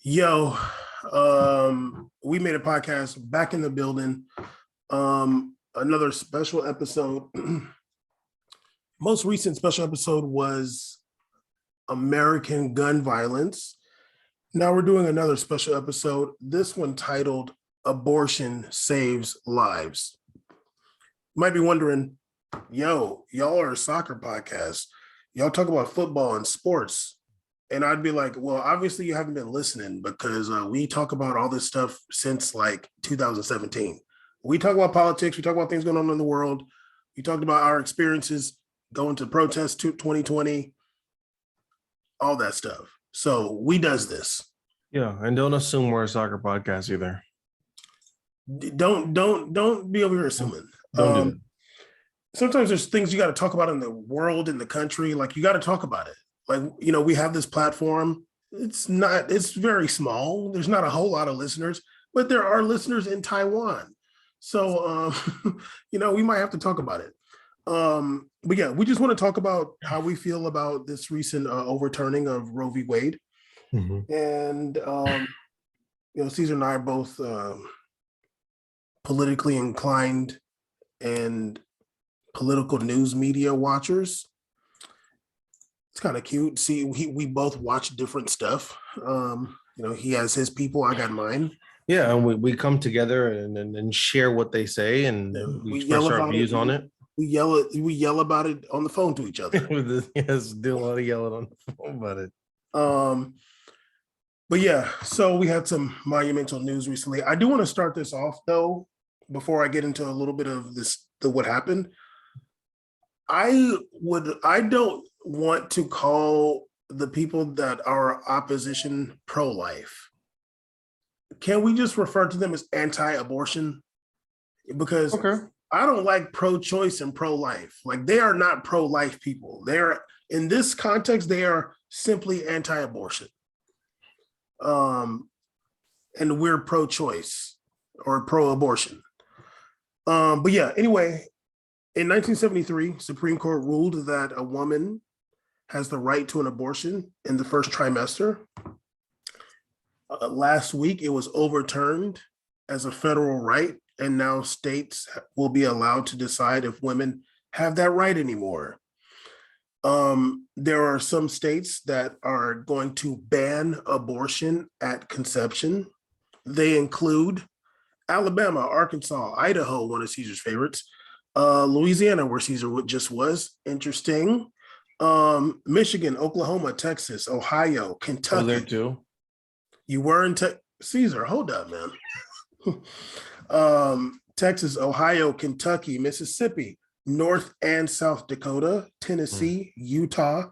Yo, we made a podcast back in the building. Another special episode. Most recent special episode was American gun violence. Now we're doing another special episode, this one titled Abortion Saves Lives. You might be wondering, yo, y'all are a soccer podcast. Y'all talk about football and sports. And I'd be like, well, obviously you haven't been listening because we talk about all this stuff since like 2017. We talk about politics. We talk about things going on in the world. We talked about our experiences going to protests to 2020, all that stuff. So we does this. Yeah, and don't assume we're a soccer podcast either. Don't be over here assuming. Don't do that. Sometimes there's things you got to talk about in the world, in the country. Like you got to talk about it. Like, we have this platform. It's very small. There's not a whole lot of listeners, but there are listeners in Taiwan. So, we might have to talk about it. But yeah, we just want to talk about how we feel about this recent overturning of Roe v. Wade. Mm-hmm. And, Caesar and I are both politically inclined and political news media watchers. It's kind of cute. See, we both watch different stuff. He has his people, I got mine. Yeah, and we come together and share what they say, and we express our views on it. We yell about it on the phone to each other. Yes, do a lot of yelling on the phone about it. But yeah, so we had some monumental news recently. I do want to start this off though, before I get into a little bit of what happened. I don't want to call the people that are opposition pro-life. Can we just refer to them as anti-abortion? Because I don't like pro-choice and pro-life. Like they are not pro-life people. They're in this context, they are simply anti-abortion. And we're pro-choice or pro-abortion. But yeah, anyway, in 1973, Supreme Court ruled that a woman has the right to an abortion in the first trimester. Last week, it was overturned as a federal right, and now states will be allowed to decide if women have that right anymore. There are some states that are going to ban abortion at conception. They include Alabama, Arkansas, Idaho, one of Caesar's favorites, Louisiana, where Caesar just was, interesting. Michigan, Oklahoma, Texas, Ohio, Kentucky. Oh, there too. You were in Caesar. Hold up, man. Texas, Ohio, Kentucky, Mississippi, North and South Dakota, Tennessee, Utah,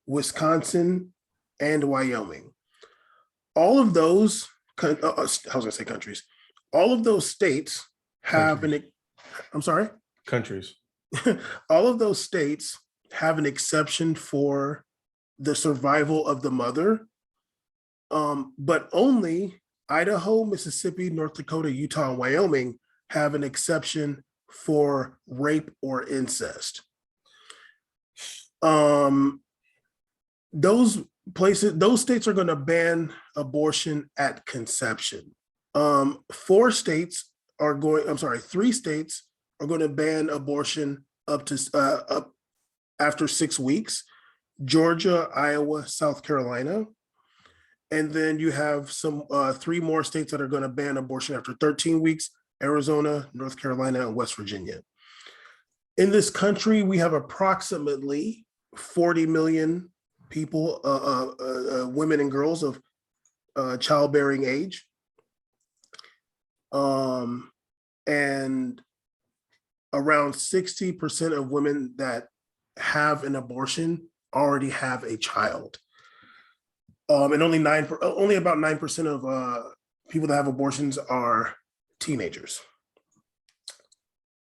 Wisconsin, and Wyoming. All of those, I was going to say countries. All of those states have I'm sorry? Countries. All of those states have an exception for the survival of the mother, but only Idaho, Mississippi, North Dakota, Utah, and Wyoming have an exception for rape or incest. Those states are going to ban abortion at conception. 3 states are going to ban abortion up after 6 weeks: Georgia, Iowa, South Carolina. And then you have 3 more states that are going to ban abortion after 13 weeks: Arizona, North Carolina, and West Virginia. In this country, we have approximately 40 million people, women and girls of childbearing age. And around 60% of women that have an abortion already have a child. And only about 9% of people that have abortions are teenagers.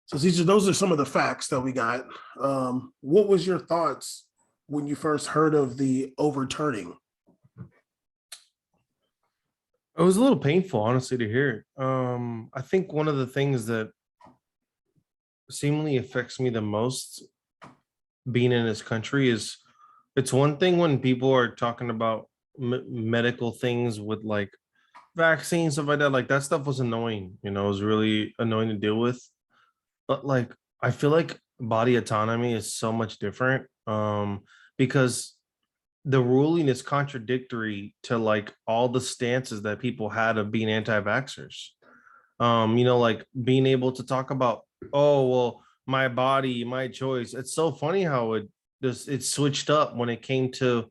So those are some of the facts that we got. What was your thoughts when you first heard of the overturning? It was a little painful, honestly, to hear. I think one of the things that seemingly affects me the most being in this country is, it's one thing when people are talking about medical things with like vaccines, stuff like that. Like that stuff was annoying. It was really annoying to deal with. But like I feel like body autonomy is so much different. Because the ruling is contradictory to like all the stances that people had of being anti-vaxxers. Like being able to talk about, oh well, my body, my choice. It's so funny how it switched up when it came to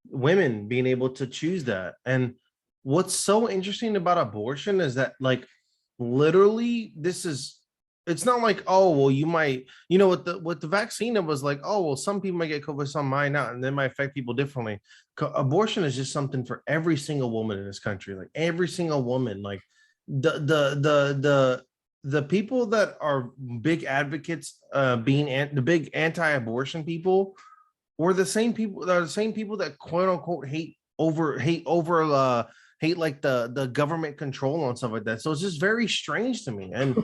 women being able to choose that. And what's so interesting about abortion is that like literally it's not like, oh well, you might, with the vaccine, it was like, oh well, some people might get COVID, some might not, and they might affect people differently. Abortion is just something for every single woman in this country, like every single woman. Like the people that are big advocates, the big anti-abortion people, were the same people that quote unquote hate like the government control on stuff like that. So it's just very strange to me. And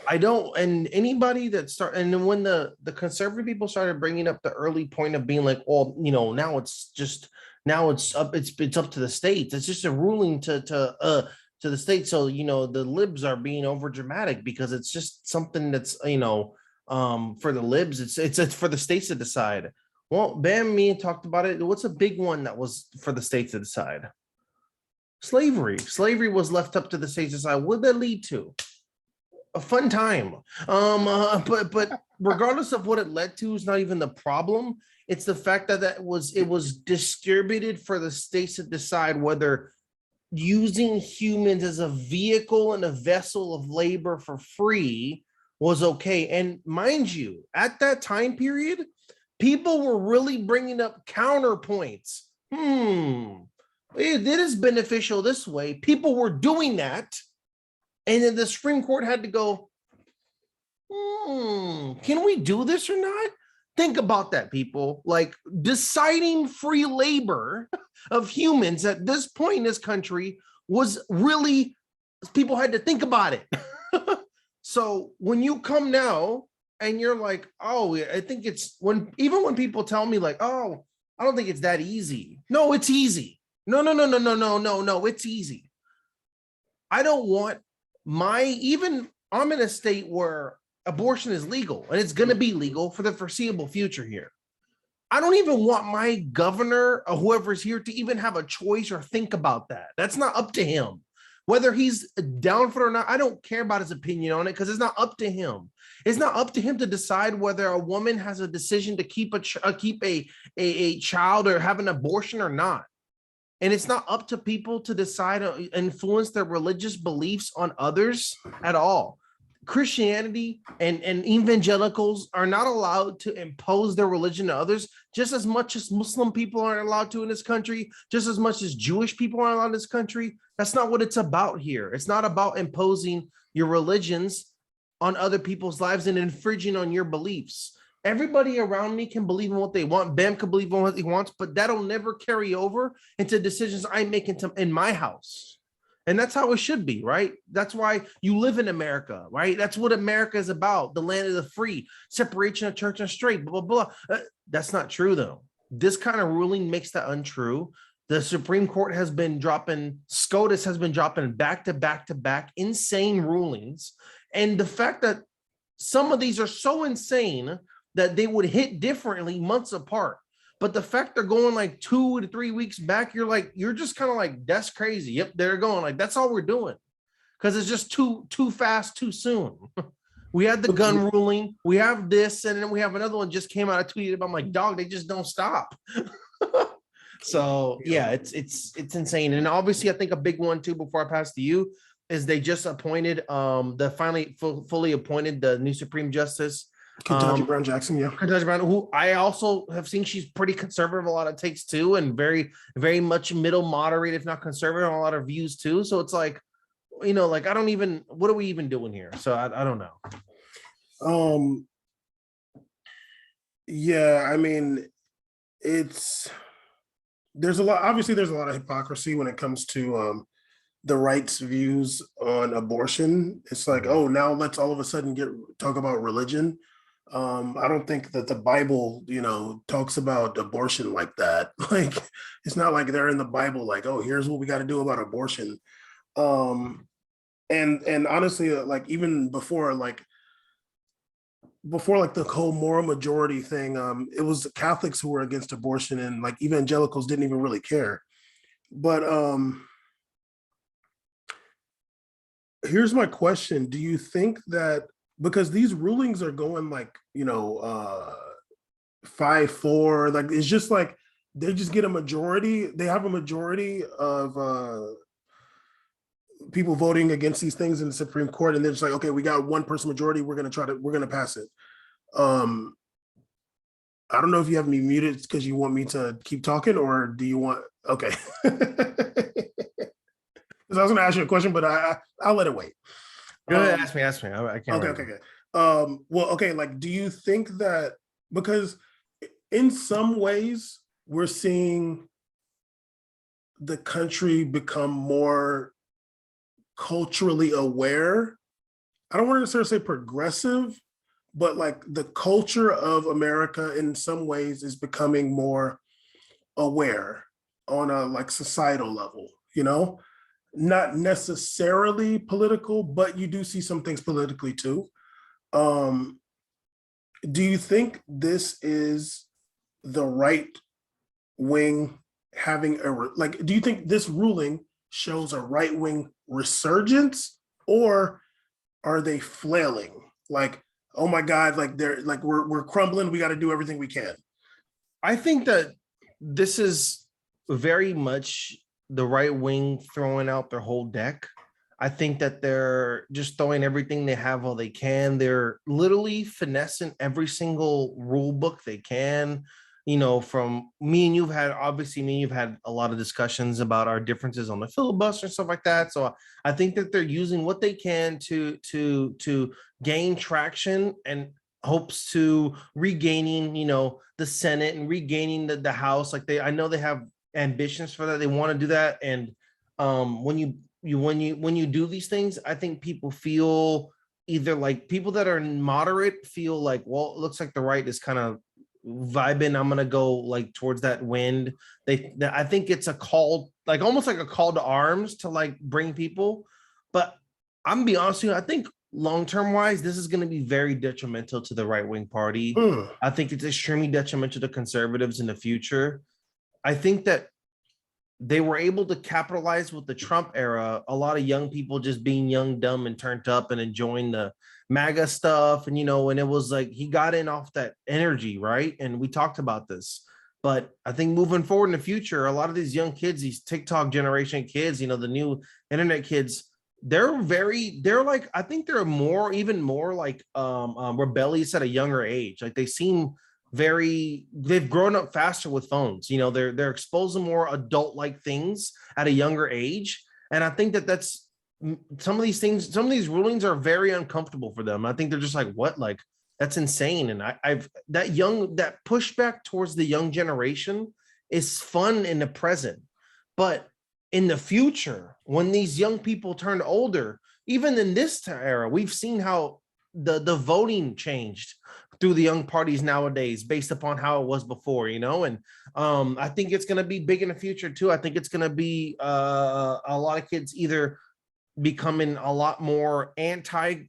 I don't, and anybody that and then when the conservative people started bringing up the early point of being like, well, now it's up to the states. It's just a ruling to the state. So the libs are being over dramatic because it's just something that's for the libs. It's for the states to decide. Well, Bam, me talked about it. What's a big one that was for the states to decide? Slavery was left up to the states to decide. What did that lead to? A fun time. But regardless of what it led to is not even the problem. It's the fact that it was distributed for the states to decide whether using humans as a vehicle and a vessel of labor for free was okay. And mind you, at that time period, people were really bringing up counterpoints. It is beneficial this way. People were doing that. And then the Supreme Court had to go, can we do this or not? Think about that, people. Like deciding free labor of humans at this point in this country was really, people had to think about it. So when you come now and you're like, oh, I think even when people tell me like, oh, I don't think it's that easy. No, it's easy. No, it's easy. I don't want I'm in a state where abortion is legal and it's going to be legal for the foreseeable future here. I don't even want my governor or whoever's here to even have a choice or think about that. That's not up to him. Whether he's down for it or not, I don't care about his opinion on it because it's not up to him. It's not up to him to decide whether a woman has a decision to keep a child or have an abortion or not. And it's not up to people to decide or influence their religious beliefs on others at all. Christianity and evangelicals are not allowed to impose their religion to others, just as much as Muslim people aren't allowed to in this country, just as much as Jewish people aren't allowed in this country. That's not what it's about here. It's not about imposing your religions on other people's lives and infringing on your beliefs. Everybody around me can believe in what they want. Bam can believe in what he wants, but that'll never carry over into decisions I make in my house. And that's how it should be, right? That's why you live in America, right? That's what America is about, the land of the free, separation of church and state, blah, blah, blah. That's not true, though. This kind of ruling makes that untrue. The Supreme Court has been dropping, SCOTUS has been dropping back to back to back insane rulings. And the fact that some of these are so insane that they would hit differently months apart. But the fact they're going like 2 to 3 weeks back, you're just kind of like, that's crazy. Yep, they're going like, that's all we're doing. Because it's just too fast, too soon. We had the gun ruling, we have this, and then we have another one just came out. I tweeted about, I'm like, dog, they just don't stop. So yeah, it's insane. And obviously, I think a big one too, before I pass to you, is they just appointed fully appointed the new Supreme Justice. Kentucky Brown Jackson, yeah. Kentucky Brown, who I also have seen she's pretty conservative, a lot of takes too, and very, very much middle moderate, if not conservative, on a lot of views too. So it's like, like what are we even doing here? So I don't know. Yeah, I mean, there's a lot of hypocrisy when it comes to the right's views on abortion. It's like, oh, now let's all of a sudden talk about religion. I don't think that the Bible, talks about abortion like that. Like, it's not like they're in the Bible, like, oh, here's what we got to do about abortion. Um, and honestly, like even before like the whole moral majority thing, it was Catholics who were against abortion, and like evangelicals didn't even really care. But here's my question: do you think that because these rulings are going like 5-4, like it's just like they just get a majority, they have a majority of people voting against these things in the Supreme Court, and they're just like, okay, we got one person majority, we're gonna pass it. um I don't know if you have me muted because you want me to keep talking, or do you want, okay. Because I was going to ask you a question, but I'll let it wait. Go ahead, Um, ask me. I can't okay, remember. okay, okay. Well, okay, like, do you think that because in some ways we're seeing the country become more culturally aware? I don't want to necessarily say progressive, but like the culture of America in some ways is becoming more aware on a like societal level, not necessarily political, but you do see some things politically too. Um, do you think this is the right wing having like, do you think this ruling shows a right wing resurgence, or are they flailing? Like, oh my God, like they're like, we're crumbling. We got to do everything we can. I think that this is very much the right wing throwing out their whole deck. I think that they're just throwing everything they have while they can. They're literally finessing every single rule book they can. From me and you've had a lot of discussions about our differences on the filibuster and stuff like that. So I think that they're using what they can to gain traction and hopes to regaining, the Senate and regaining the House. Like I know they have ambitions for that. They want to do that. And when you do these things, I think people feel either like people that are moderate feel like, well, it looks like the right is kind of vibing. I'm gonna go like towards that wind. I think it's a call, like almost like a call to arms to like bring people. But I'm gonna be honest with you, I think long-term wise, this is going to be very detrimental to the right-wing party. Hmm. I think it's extremely detrimental to conservatives in the future. I think that they were able to capitalize with the Trump era, a lot of young people just being young, dumb, and turned up and enjoying the MAGA stuff. And, and it was like he got in off that energy, right? And we talked about this. But I think moving forward in the future, a lot of these young kids, these TikTok generation kids, the new internet kids, they're like, I think they're even more like rebellious at a younger age. Like they seem they've grown up faster with phones. They're exposed to more adult like things at a younger age. And I think that's some of these things, some of these rulings are very uncomfortable for them. I think they're just like, what? Like, that's insane. And I've that pushback towards the young generation is fun in the present. But in the future, when these young people turn older, even in this era, we've seen how the voting changed through the young parties nowadays based upon how it was before, and I think it's going to be big in the future too. I think it's going to be a lot of kids either becoming a lot more anti,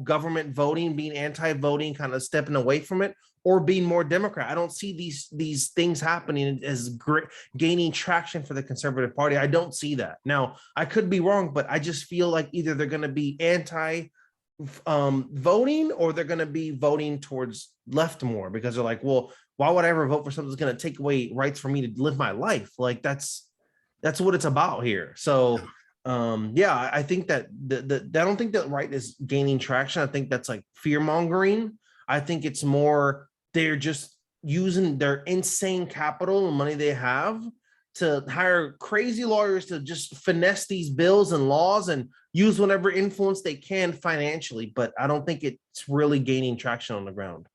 government voting, being anti-voting, kind of stepping away from it, or being more Democrat. I don't see these things happening as great, gaining traction for the conservative party. I don't see that. Now, I could be wrong, but I just feel like either they're going to be anti voting, or they're going to be voting towards left more, because they're like, well, why would I ever vote for something that's going to take away rights for me to live my life? Like that's what it's about here. So yeah, I think that I don't think that right is gaining traction. I think that's like fear mongering. I think it's more they're just using their insane capital and money they have to hire crazy lawyers to just finesse these bills and laws and use whatever influence they can financially. But I don't think it's really gaining traction on the ground.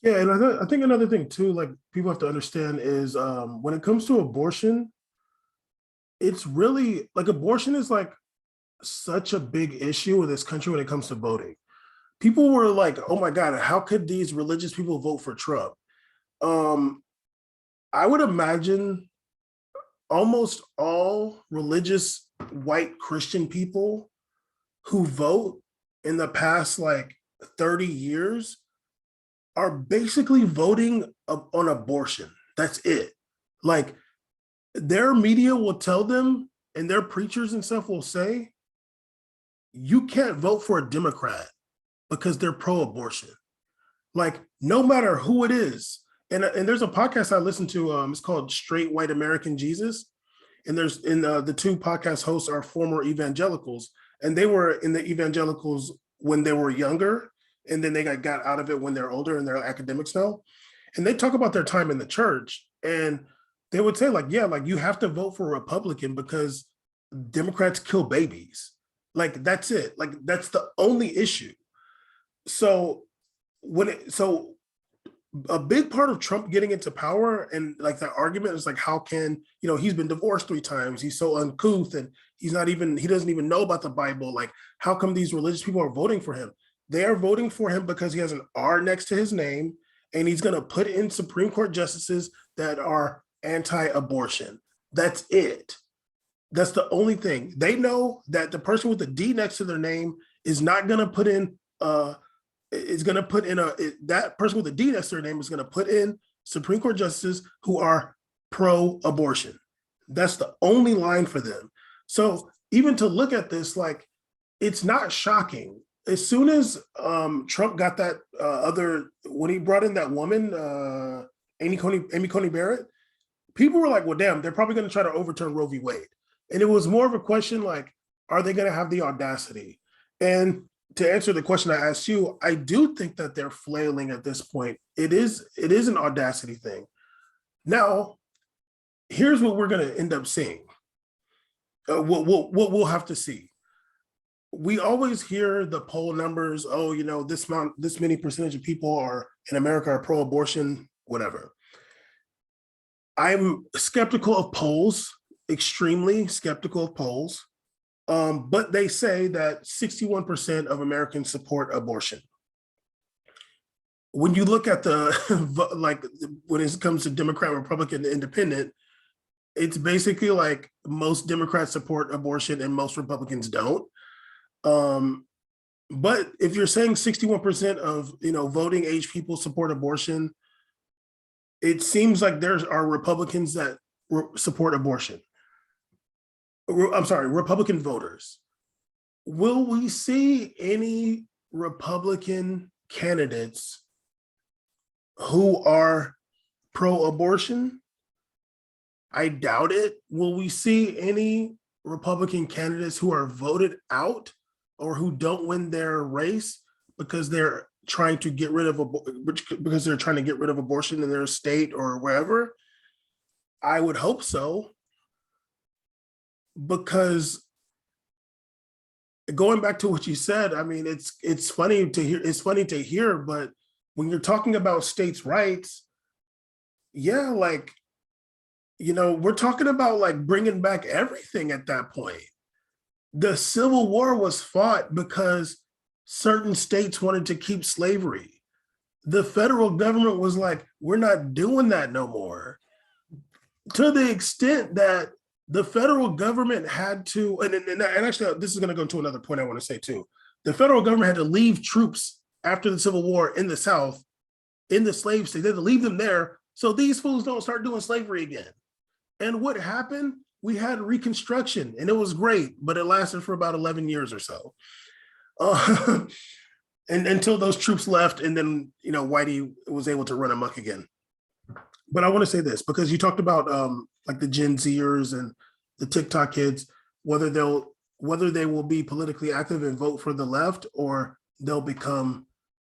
Yeah, and I think another thing too, like people have to understand is when it comes to abortion, it's really like abortion is like such a big issue in this country when it comes to voting. people were like, oh my God, how could these religious people vote for Trump? I would imagine almost all religious white Christian people who vote in the past like 30 years are basically voting on abortion. That's it. Like their media will tell them and their preachers and stuff will say, you can't vote for a Democrat because they're pro-abortion. Like no matter who it is. And there's a podcast I listen to, it's called Straight White American Jesus. And the two podcast hosts are former evangelicals, and they were in the evangelicals when they were younger, and then they got out of it when they're older and they're academics now. And they talk about their time in the church, and they would say like, yeah, like you have to vote for a Republican because Democrats kill babies. Like that's it. Like that's the only issue. So so a big part of Trump getting into power and like that argument is like, how can, he's been divorced 3 times. He's so uncouth and he doesn't even know about the Bible. Like, how come these religious people are voting for him? They are voting for him because he has an R next to his name and he's going to put in Supreme Court justices that are anti-abortion. That's it. That's the only thing. They know that the person with the D next to their name is not going to put in that person with the D next to their name is going to put in Supreme Court justices who are pro-abortion. That's the only line for them. So even to look at this, like, it's not shocking. As soon as Trump got that when he brought in that woman, Amy Coney Barrett, people were like, well, damn, they're probably going to try to overturn Roe v. Wade. And it was more of a question like, are they going to have the audacity? And to answer the question I asked you, I do think that they're flailing at this point. It is an audacity thing. Now, here's what we're going to end up seeing. What we'll have to see. We always hear the poll numbers. Oh, this many percentage of people are in America are pro-abortion, whatever. I'm skeptical of polls, extremely skeptical of polls. But they say that 61% of Americans support abortion. When you look at when it comes to Democrat, Republican, Independent, it's basically like most Democrats support abortion and most Republicans don't. But if you're saying 61% of, voting age people support abortion, it seems like there are Republicans that support abortion. I'm sorry, Republican voters. Will we see any Republican candidates who are pro-abortion? I doubt it. Will we see any Republican candidates who are voted out or who don't win their race because they're trying to get rid of abortion in their state or wherever? I would hope so. Because going back to what you said, I mean, it's funny to hear, but when you're talking about states' rights, yeah, like, we're talking about like bringing back everything at that point. The Civil War was fought because certain states wanted to keep slavery. The federal government was like, we're not doing that no more. To the extent that the federal government had to, and actually, this is going to go to another point I want to say too. The federal government had to leave troops after the Civil War in the South, in the slave state. They had to leave them there so these fools don't start doing slavery again. And what happened? We had Reconstruction, and it was great, but it lasted for about 11 years or so. And until those troops left, and then, Whitey was able to run amok again. But I want to say this, because you talked about like the Gen Zers and the TikTok kids, whether they will be politically active and vote for the left, or they'll become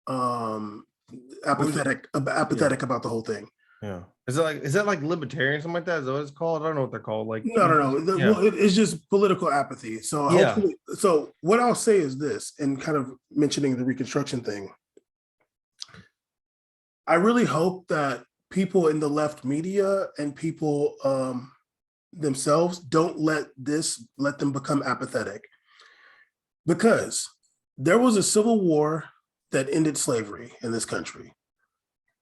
apathetic about the whole thing. Yeah. Is that like libertarian, something like that? Is that what it's called? I don't know what they're called. Like no. Well, it's just political apathy. So hopefully, so what I'll say is this, and kind of mentioning the Reconstruction thing, I really hope that people in the left media and people themselves don't let them become apathetic, because there was a civil war that ended slavery in this country.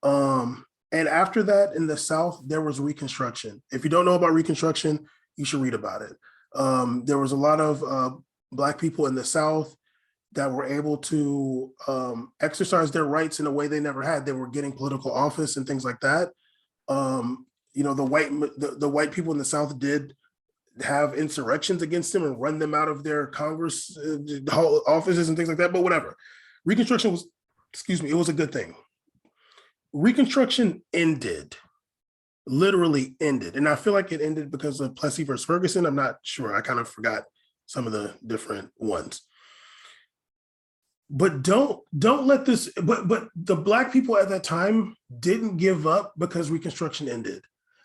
And after that, in the South, there was Reconstruction. If you don't know about Reconstruction, you should read about it. There was a lot of Black people in the South that were able to exercise their rights in a way they never had. They were getting political office and things like that. The white people in the South did have insurrections against them and run them out of their Congress offices and things like that. But whatever, Reconstruction was, it was a good thing. Reconstruction ended, literally ended. And I feel like it ended because of Plessy versus Ferguson. I'm not sure. I kind of forgot some of the different ones. But don't let this, but the Black people at that time didn't give up because Reconstruction ended.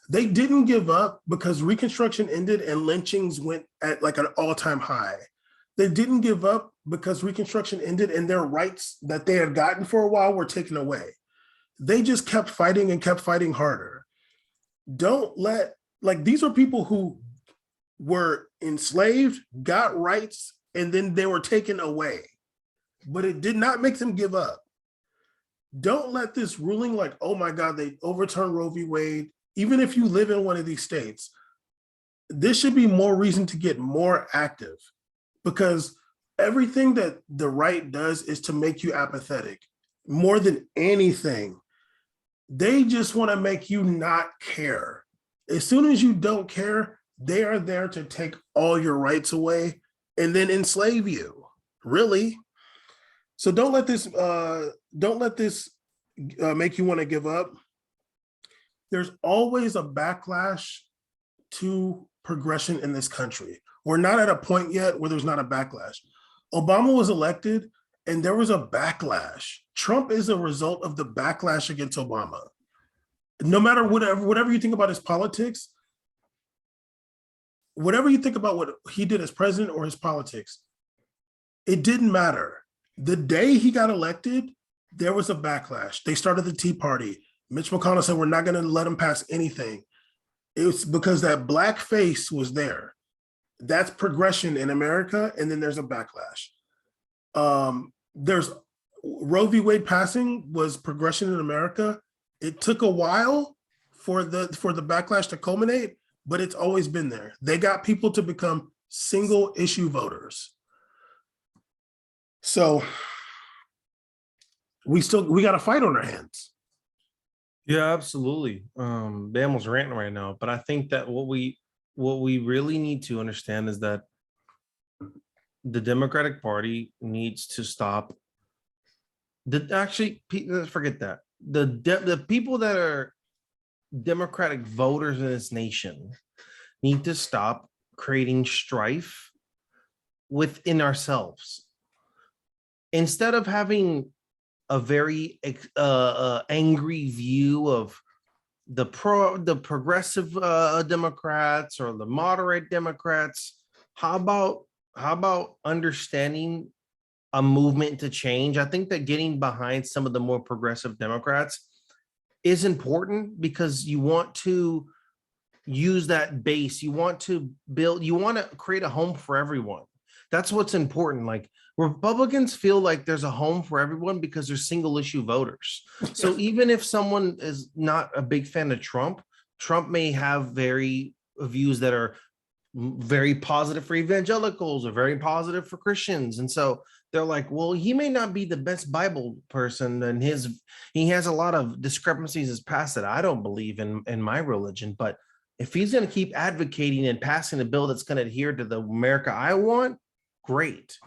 They didn't give up because Reconstruction ended and lynchings went at like an all-time high. They didn't give up because Reconstruction ended and their rights that they had gotten for a while were taken away. They just kept fighting and kept fighting harder. Don't let, like, these are people who were enslaved, got rights, and then they were taken away. But it did not make them give up. Don't let this ruling like, oh my God, they overturned Roe v. Wade. Even if you live in one of these states, this should be more reason to get more active, because everything that the right does is to make you apathetic. More than anything, they just want to make you not care. As soon as you don't care, they are there to take all your rights away and then enslave you, really. So don't let this make you want to give up. There's always a backlash to progression in this country. We're not at a point yet where there's not a backlash. Obama was elected and there was a backlash. Trump is a result of the backlash against Obama. No matter whatever you think about his politics, whatever you think about what he did as president or his politics, it didn't matter. The day he got elected, there was a backlash. They started the Tea Party. Mitch McConnell said, we're not going to let him pass anything. It was because that black face was there. That's progression in America, and then there's a backlash. There's Roe v. Wade passing was progression in America. It took a while for the backlash to culminate, but it's always been there. They got people to become single issue voters. So we got a fight on our hands. Yeah, absolutely. Bam ranting right now, but I think that what we really need to understand is that the Democratic Party needs to stop. Forget that. The people that are Democratic voters in this nation need to stop creating strife within ourselves. Instead of having a very angry view of the progressive Democrats or the moderate Democrats, how about understanding a movement to change? I think that getting behind some of the more progressive Democrats is important because you want to use that base. You want to create a home for everyone. That's what's important. Like, Republicans feel like there's a home for everyone because they're single issue voters. So even if someone is not a big fan of Trump may have views that are very positive for evangelicals or very positive for Christians. And so they're like, well, he may not be the best Bible person and he has a lot of discrepancies as past that I don't believe in my religion. But if he's going to keep advocating and passing a bill that's going to adhere to the America I want, great.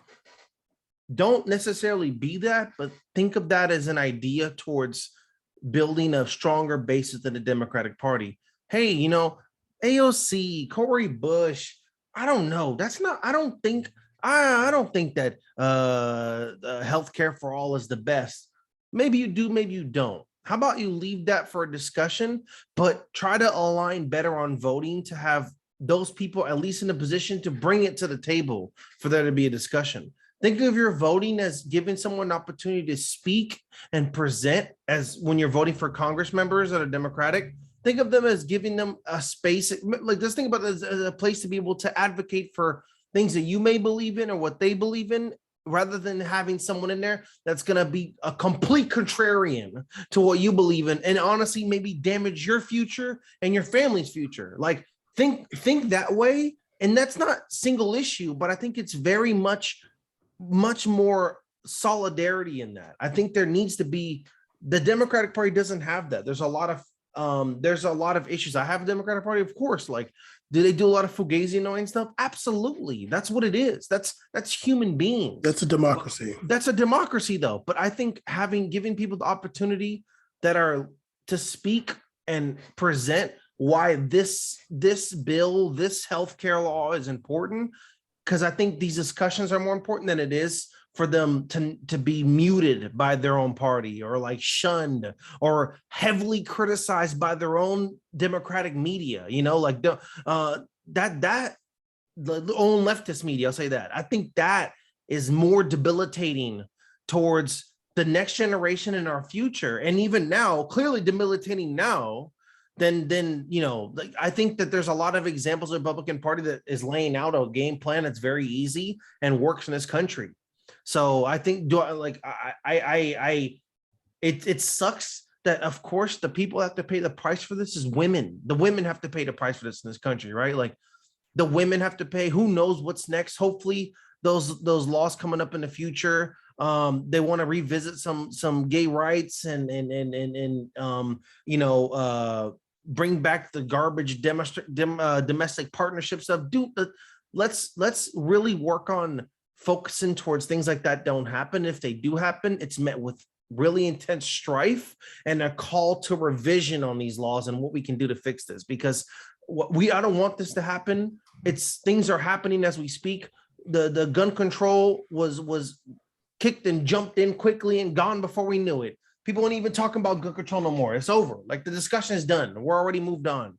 Don't necessarily be that, but think of that as an idea towards building a stronger basis than the Democratic Party. Hey, AOC, Cory Bush, I don't know. I don't think that healthcare for all is the best. Maybe you do, maybe you don't. How about you leave that for a discussion, but try to align better on voting to have those people at least in a position to bring it to the table for there to be a discussion. Think of your voting as giving someone an opportunity to speak and present. As when you're voting for Congress members that are Democratic, think of them as giving them a space. Like, just think about it as a place to be able to advocate for things that you may believe in or what they believe in rather than having someone in there that's going to be a complete contrarian to what you believe in, and honestly maybe damage your future and your family's future. Like think that way. And that's not single issue, but I think it's very much more solidarity in that. I think there needs to be, the Democratic Party doesn't have that. There's a lot of issues. I have a Democratic Party, of course. Like, do they do a lot of fugazi annoying stuff? Absolutely. That's what it is. That's human beings. That's a democracy. That's a democracy, though. But I think giving people the opportunity that are to speak and present why this bill, this healthcare law is important, because I think these discussions are more important than it is for them to be muted by their own party, or like shunned or heavily criticized by their own Democratic media, like the own leftist media. I'll say that. I think that is more debilitating towards the next generation and our future. And even now, clearly debilitating now, then like, I think that there's a lot of examples of the Republican Party that is laying out a game plan that's very easy and works in this country. So I think it sucks that, of course, the people have to pay the price for this is women. The women have to pay the price for this in this country, right? Like the women have to pay. Who knows what's next? Hopefully those laws coming up in the future, they want to revisit some gay rights and bring back the garbage domestic partnership stuff. Dude, let's really work on focusing towards things like that don't happen. If they do happen, it's met with really intense strife and a call to revision on these laws and what we can do to fix this, because I don't want this to happen. Things are happening as we speak. The gun control was kicked and jumped in quickly and gone before we knew it. People aren't even talking about gun control no more. It's over. Like the discussion is done. We're already moved on.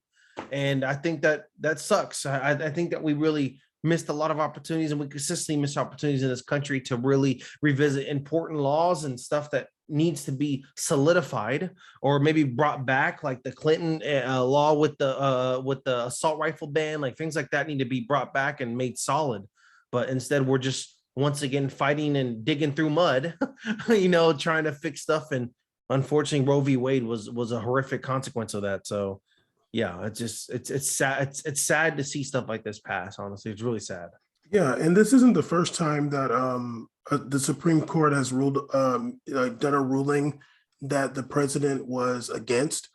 And I think that sucks. I think that we really missed a lot of opportunities, and we consistently miss opportunities in this country to really revisit important laws and stuff that needs to be solidified or maybe brought back, like the Clinton law with the assault rifle ban. Like things like that need to be brought back and made solid. But instead, we're just once again fighting and digging through mud, trying to fix stuff. And unfortunately, Roe v. Wade was a horrific consequence of that. So yeah, it's sad. It's sad to see stuff like this pass. Honestly, it's really sad. Yeah, and this isn't the first time that the Supreme Court has ruled, done a ruling that the president was against.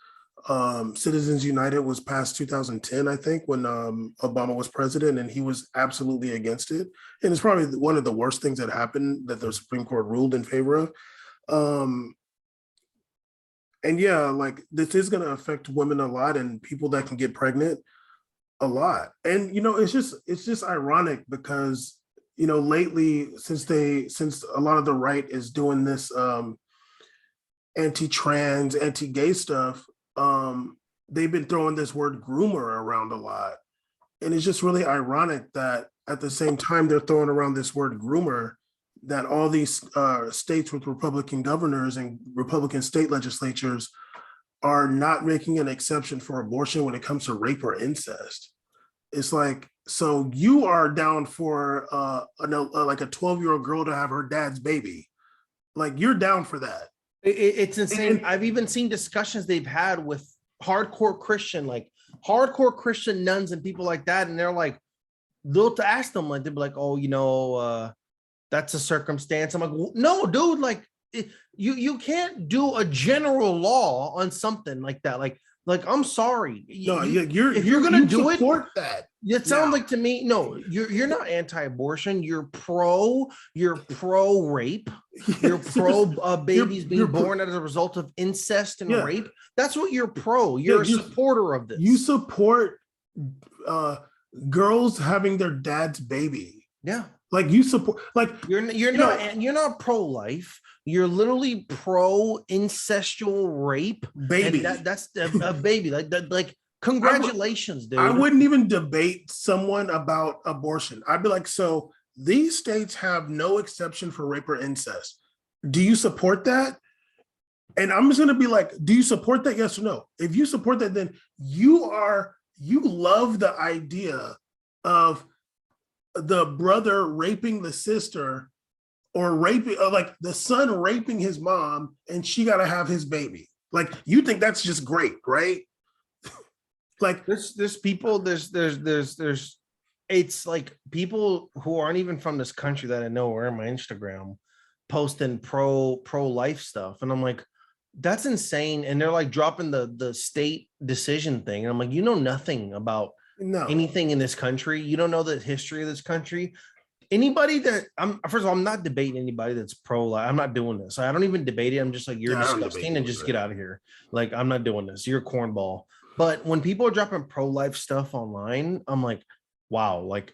Citizens United was passed 2010, I think, when Obama was president, and he was absolutely against it. And it's probably one of the worst things that happened that the Supreme Court ruled in favor of. And yeah, like this is going to affect women a lot and people that can get pregnant a lot. And, it's just ironic because, lately, since a lot of the right is doing this anti-trans, anti-gay stuff, they've been throwing this word groomer around a lot. And it's just really ironic that at the same time they're throwing around this word groomer, that all these states with Republican governors and Republican state legislatures are not making an exception for abortion when it comes to rape or incest. It's like, so you are down for like a 12-year-old girl to have her dad's baby. Like you're down for that. It's insane. And I've even seen discussions they've had with hardcore Christian nuns and people like that. And they're like, they'll to ask them, like, they'll be like, oh, that's a circumstance. I'm like, no, dude, like you can't do a general law on something like that. Like I'm sorry. No, if you're gonna do it, support that. It sounds like to me, no, you're not anti-abortion. You're pro rape. You're pro babies being born as a result of incest and rape. That's what you're pro. You're a supporter of this. You support girls having their dad's baby. Yeah. Like you support, like you're not pro-life. You're literally pro-incestual rape. Baby. That's a baby. Like congratulations, dude. I wouldn't even debate someone about abortion. I'd be like, so these states have no exception for rape or incest. Do you support that? And I'm just gonna be like, do you support that? Yes or no? If you support that, then you love the idea of the brother raping the sister or raping, like the son raping his mom, and she got to have his baby. Like, you think that's just great, right? Like, there's people, there's it's like people who aren't even from this country that I know are on my Instagram posting pro life stuff. And I'm like, that's insane. And they're like dropping the state decision thing. And I'm like, you know nothing about no. anything in this country. You don't know the history of this country. Anybody that I'm first of all, I'm not debating anybody that's pro-life. I'm not doing this. I don't even debate it. I'm just like, you're disgusting and just get out of here. Like, I'm not doing this. You're a cornball. But when people are dropping pro-life stuff online, I'm like, wow, like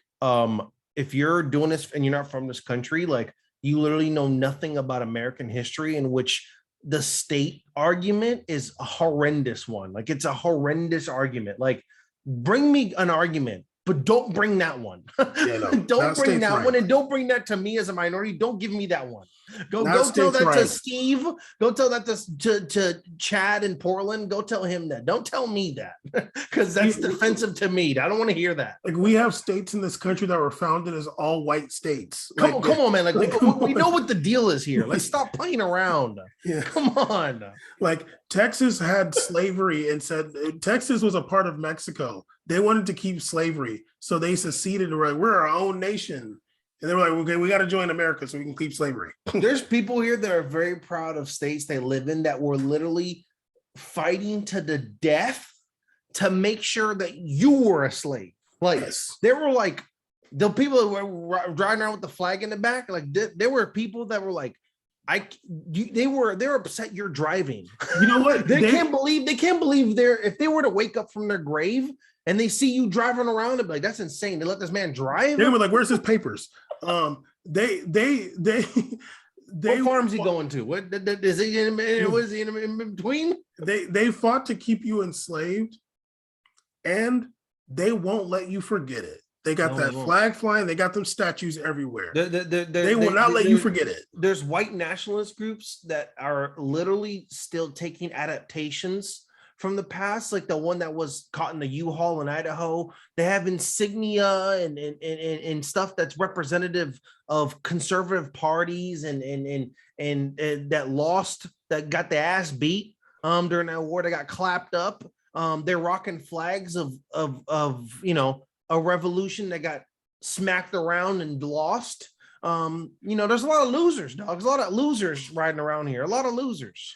if you're doing this and you're not from this country, like you literally know nothing about American history, in which the state argument is a horrendous one. Like, it's a horrendous argument. Like, bring me an argument, but don't bring that one. Yeah, no, don't bring that right. one, and don't bring that to me as a minority. Don't give me that one. Go tell that right. to Steve. Go tell that to Chad in Portland. Go tell him that. Don't tell me that, because that's defensive to me. I don't want to hear that. Like, we have states in this country that were founded as all white states. Come like, on, man. Like we know what the deal is here. Let's stop playing around. Yeah. Come on. Like, Texas had slavery and said Texas was a part of Mexico. They wanted to keep slavery, so they seceded. We're our own nation. And they were like, okay, we got to join America so we can keep slavery. There's people here that are very proud of states they live in that were literally fighting to the death to make sure that you were a slave. Like, yes. They were like, the people that were driving around with the flag in the back, like there were people that were like, they were upset you're driving. You know what? they can't believe if they were to wake up from their grave and they see you driving around, and be like, that's insane. They let this man drive. They were like, where's his papers? They what farm's he going to? What is he in between? They fought to keep you enslaved, and they won't let you forget it. They got that flag flying. They got them statues everywhere. They will not let you forget it. There's white nationalist groups that are literally still taking adaptations from the past, like the one that was caught in the U-Haul in Idaho. They have insignia and stuff that's representative of conservative parties and that lost, that got the ass beat during that war. They got clapped up. They're rocking flags of a revolution that got smacked around and lost. There's a lot of losers, dogs. A lot of losers riding around here. A lot of losers.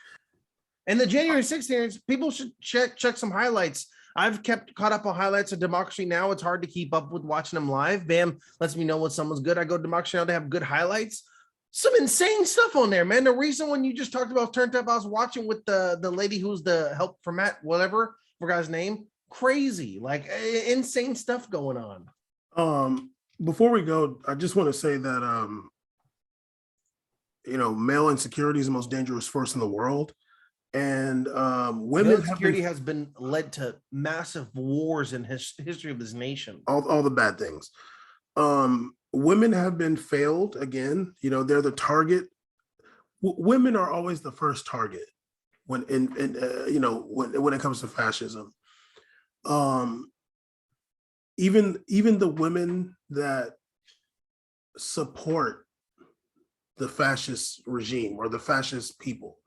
And the January 6th hearings, people should check some highlights. I've kept caught up on highlights of Democracy Now! It's hard to keep up with watching them live. Bam lets me know when someone's good. I go to Democracy Now! To have good highlights. Some insane stuff on there, man. The reason when you just talked about Turned Up, I was watching with the lady who's the help for Matt, whatever, forgot his name. Crazy, like insane stuff going on. Before we go, I just want to say that male insecurity is the most dangerous force in the world. And women security has been led to massive wars in history of this nation. All the bad things. Women have been failed again. They're the target. Women are always the first target when when it comes to fascism. Even the women that support the fascist regime or the fascist people,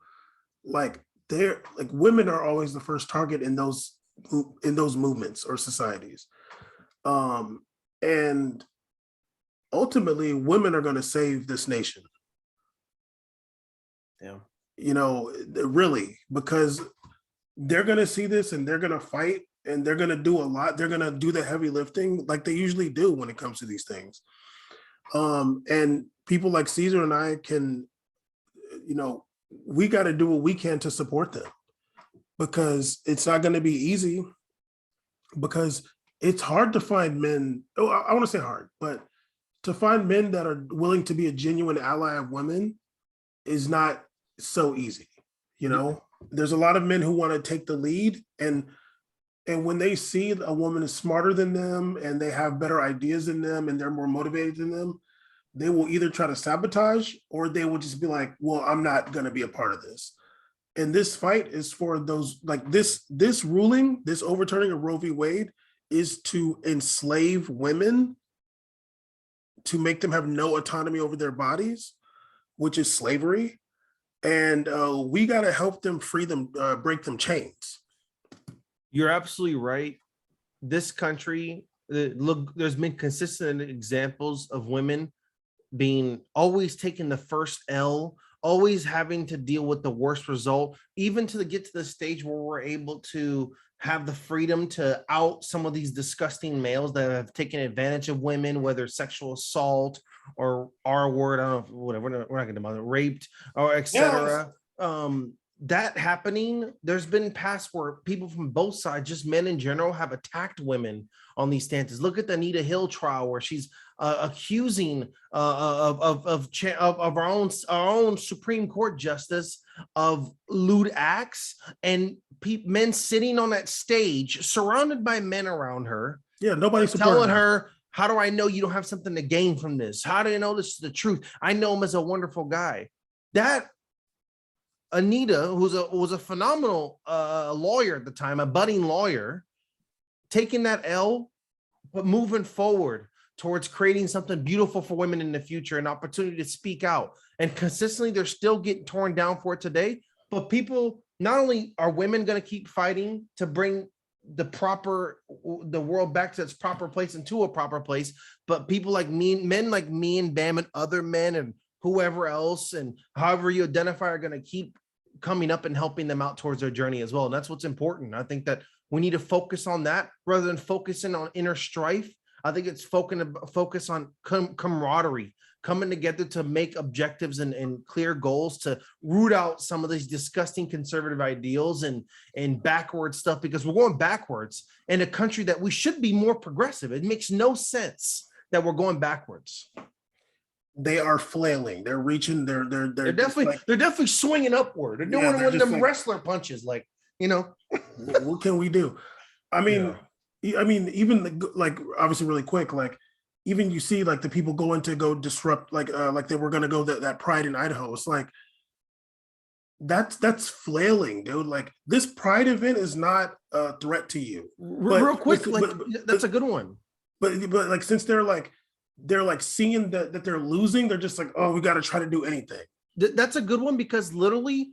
women are always the first target in those movements or societies. And ultimately, women are going to save this nation. Yeah. Really, because they're going to see this and they're going to fight and they're going to do a lot. They're going to do the heavy lifting like they usually do when it comes to these things. And people like Caesar and I can, we got to do what we can to support them, because it's not going to be easy, because it's hard to find men. Oh, I want to say hard, but to find men that are willing to be a genuine ally of women is not so easy. There's a lot of men who want to take the lead, and when they see a woman is smarter than them and they have better ideas than them and they're more motivated than them, they will either try to sabotage or they will just be like, well, I'm not going to be a part of this. And this fight is for those, like this ruling, this overturning of Roe v. Wade is to enslave women, to make them have no autonomy over their bodies. which is slavery, and we got to help them free them, break them chains. You're absolutely right. This country, look, there's been consistent examples of women being always taking the first L, always having to deal with the worst result, even to get to the stage where we're able to have the freedom to out some of these disgusting males that have taken advantage of women, whether sexual assault or R word, I don't know, whatever, we're not going to raped or etc. That happening, there's been past where people from both sides, just men in general, have attacked women on these stances. Look at the Anita Hill trial where she's accusing of our own Supreme Court justice of lewd acts, and men sitting on that stage surrounded by men around her. Yeah, nobody's telling her, how do I know you don't have something to gain from this? How do you know this is the truth? I know him as a wonderful guy. That Anita, who was a phenomenal lawyer at the time, a budding lawyer, taking that L, but moving forward towards creating something beautiful for women in the future, an opportunity to speak out. And consistently, they're still getting torn down for it today. But people, not only are women going to keep fighting to bring the world back to its proper place and to a proper place, but people like me, men like me and Bam and other men and whoever else and however you identify are going to keep coming up and helping them out towards their journey as well. And that's what's important. I think that we need to focus on that rather than focusing on inner strife. I think it's focus on camaraderie, coming together to make objectives and clear goals to root out some of these disgusting conservative ideals and backward stuff, because we're going backwards in a country that we should be more progressive. It makes no sense that we're going backwards. They are flailing. They're reaching. They're definitely swinging upward. They're doing one of them wrestler punches, like, you know. What can we do? I mean, even obviously really quick, like even you see like the people going to go disrupt, like they were going to go that Pride in Idaho. It's like that's flailing, dude. Like this Pride event is not a threat to you. Real quick, that's a good one. But like since they're seeing that they're losing, they're just like, oh, we got to try to do anything. That's a good one, because literally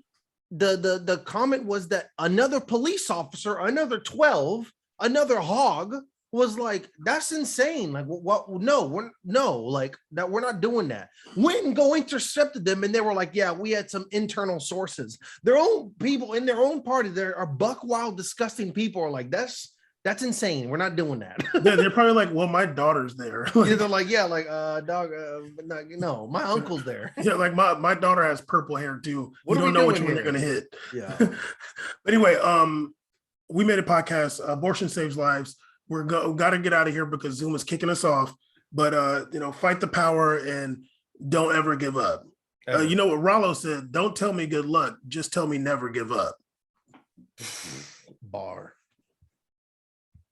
the comment was that another police officer, another 12, another hog was like, that's insane. Like, what? No, we're not doing that. Went and go intercepted them, and they were like, yeah, we had some internal sources. Their own people in their own party, there are buck wild, disgusting people are like, that's insane. We're not doing that. They're probably like, well, my daughter's there. Yeah, they're like, yeah, like dog, no, my uncle's there. Yeah, like my daughter has purple hair too. You don't know which one you're gonna hit. Yeah. But anyway, we made a podcast, Abortion Saves Lives. We got to get out of here because Zoom is kicking us off. But fight the power and don't ever give up. You know what Rollo said? Don't tell me good luck. Just tell me never give up. Bar.